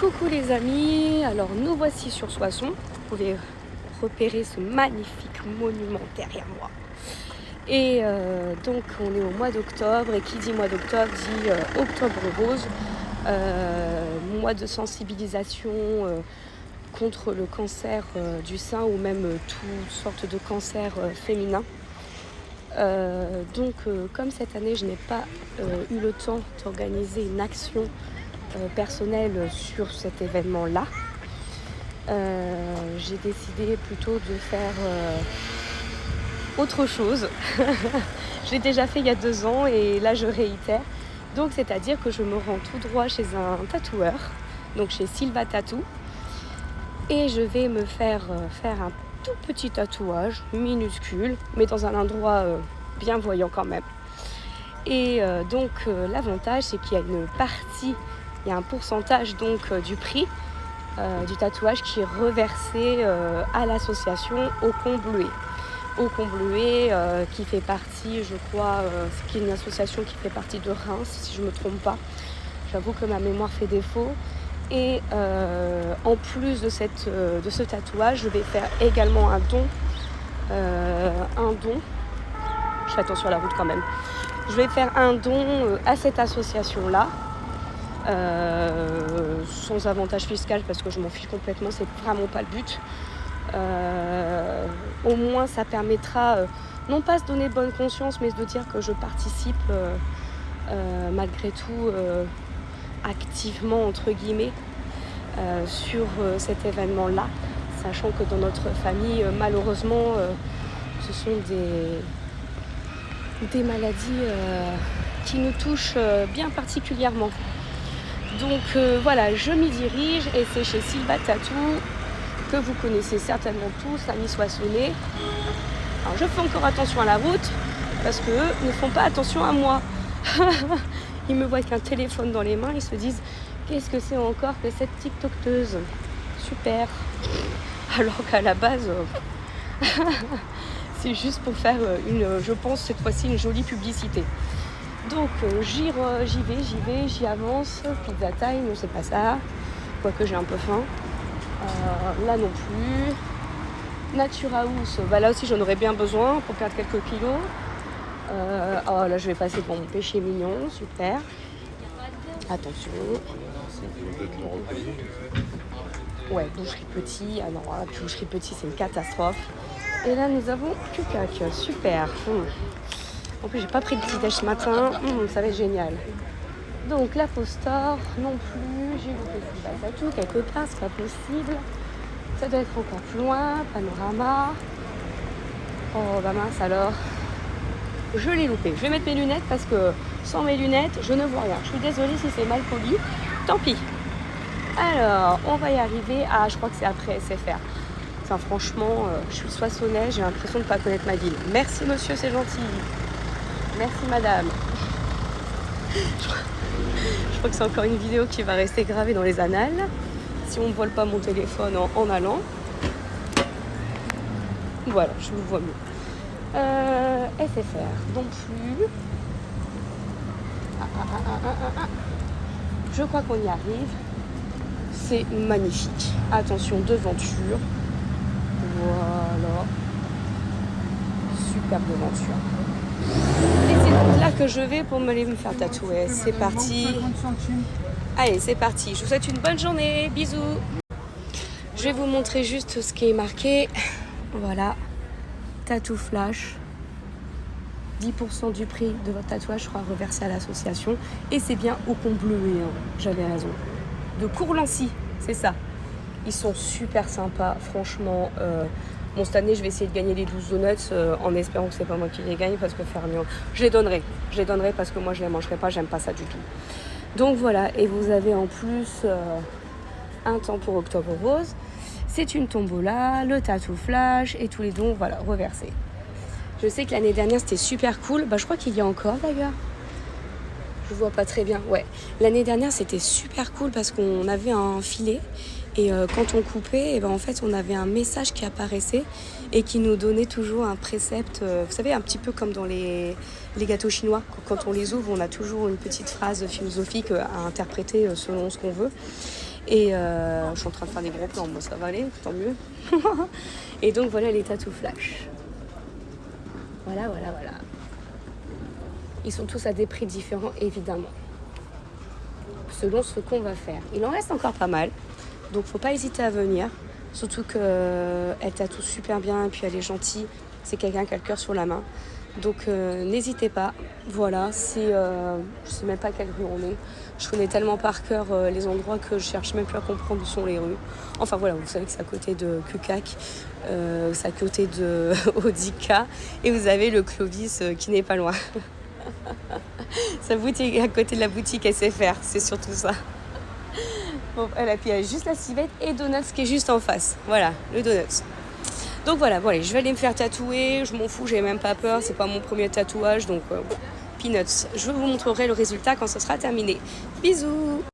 Coucou les amis, alors nous voici sur Soissons. Vous pouvez repérer ce magnifique monument derrière moi. Et donc on est au mois d'octobre, et qui dit mois d'octobre dit octobre rose, mois de sensibilisation contre le cancer du sein ou même toutes sortes de cancers féminins. Donc comme cette année je n'ai pas eu le temps d'organiser une action personnelle sur cet événement-là, j'ai décidé plutôt de faire autre chose. Je l'ai déjà fait il y a 2 ans et là je réitère. Donc c'est-à-dire que je me rends tout droit chez un tatoueur, donc chez Silva Tattoo, et je vais me faire un tout petit tatouage minuscule, mais dans un endroit bien voyant quand même. Et donc l'avantage c'est qu'il y a une partie, il y a un pourcentage donc du prix du tatouage qui est reversé à l'association Ocon Bleuet. Ocon Bleuet qui fait partie, je crois, qui est une association qui fait partie de Reims, si je ne me trompe pas. J'avoue que ma mémoire fait défaut. Et en plus de ce tatouage, je vais faire également un don. Je fais attention à la route quand même. Je vais faire un don à cette association-là. Sans avantage fiscal parce que je m'en fiche complètement, c'est vraiment pas le but. Au moins ça permettra non pas de se donner bonne conscience, mais de dire que je participe malgré tout activement entre guillemets sur cet événement là, sachant que dans notre famille malheureusement ce sont des maladies qui nous touchent bien particulièrement. Donc voilà, je m'y dirige et c'est chez Silva Tattoo, que vous connaissez certainement tous, amis soissonnais. Alors je fais encore attention à la route parce qu'eux ne font pas attention à moi. Ils me voient avec un téléphone dans les mains, ils se disent qu'est-ce que c'est encore que cette TikTokeuse. Super. Alors qu'à la base, c'est juste pour faire je pense cette fois-ci une jolie publicité. Donc j'y vais, j'y avance, pizza time, c'est pas ça, quoique j'ai un peu faim. Là non plus. Natura House, là aussi j'en aurais bien besoin pour perdre quelques kilos. Là je vais passer devant mon péché mignon, super. Attention. Ouais, boucherie petit, ah non, boucherie petit c'est une catastrophe. Et là nous avons Cucac, super. En plus, j'ai pas pris de petit déj ce matin. Ça va être génial. Donc, la Postor, non plus. J'ai loupé le Tattoo quelque part, c'est pas possible. Ça doit être encore plus loin. Panorama. Oh, bah mince alors. Je l'ai loupé. Je vais mettre mes lunettes parce que sans mes lunettes, je ne vois rien. Je suis désolée si c'est mal poli. Tant pis. Alors, on va y arriver. Ah, je crois que c'est après SFR. Enfin, franchement, je suis soissonnais. J'ai l'impression de ne pas connaître ma ville. Merci, monsieur, c'est gentil. Merci madame. Je crois que c'est encore une vidéo qui va rester gravée dans les annales. Si on ne vole pas mon téléphone en allant. Voilà, je vous vois mieux. SFR, non plus. Je crois qu'on y arrive. C'est magnifique. Attention, devanture. Voilà. Superbe devanture. Et c'est donc là que je vais pour me faire tatouer. C'est parti. Allez, c'est parti. Je vous souhaite une bonne journée. Bisous. Je vais vous montrer juste ce qui est marqué. Voilà. Tattoo flash. 10% du prix de votre tatouage sera reversé à l'association. Et c'est bien Ocon Bleuet, hein. J'avais raison. De Courlancy, c'est ça. Ils sont super sympas, franchement. Bon, cette année, je vais essayer de gagner les 12 donuts en espérant que c'est pas moi qui les gagne parce que faire mieux. Je les donnerai parce que moi, je les mangerai pas, j'aime pas ça du tout. Donc voilà, et vous avez en plus un temps pour Octobre Rose. C'est une tombola, le tattoo flash et tous les dons, voilà, reversés. Je sais que l'année dernière, c'était super cool. Je crois qu'il y a encore d'ailleurs. Je vois pas très bien. Ouais, l'année dernière, c'était super cool parce qu'on avait un filet. Et quand on coupait, en fait, on avait un message qui apparaissait et qui nous donnait toujours un précepte. Vous savez, un petit peu comme dans les gâteaux chinois. Quand on les ouvre, on a toujours une petite phrase philosophique à interpréter selon ce qu'on veut. Et je suis en train de faire des gros plans, bon ça va aller, tant mieux. Et donc voilà les tatous flash. Voilà. Ils sont tous à des prix différents évidemment, selon ce qu'on va faire. Il en reste encore pas mal, donc faut pas hésiter à venir. Surtout qu'elle tatoue super bien et puis elle est gentille. C'est quelqu'un qui a le cœur sur la main. Donc n'hésitez pas. Voilà, je sais même pas quelle rue on est. Je connais tellement par cœur les endroits que je cherche même plus à comprendre où sont les rues. Enfin voilà, vous savez que c'est à côté de Cucac, c'est à côté de Audica et vous avez le Clovis qui n'est pas loin. Sa boutique à côté de la boutique SFR, c'est surtout ça. Bon, elle a juste la civette et Donuts qui est juste en face. Voilà, le Donuts. Donc voilà, bon, allez, je vais aller me faire tatouer. Je m'en fous, j'ai même pas peur. C'est pas mon premier tatouage, donc peanuts. Je vous montrerai le résultat quand ce sera terminé. Bisous!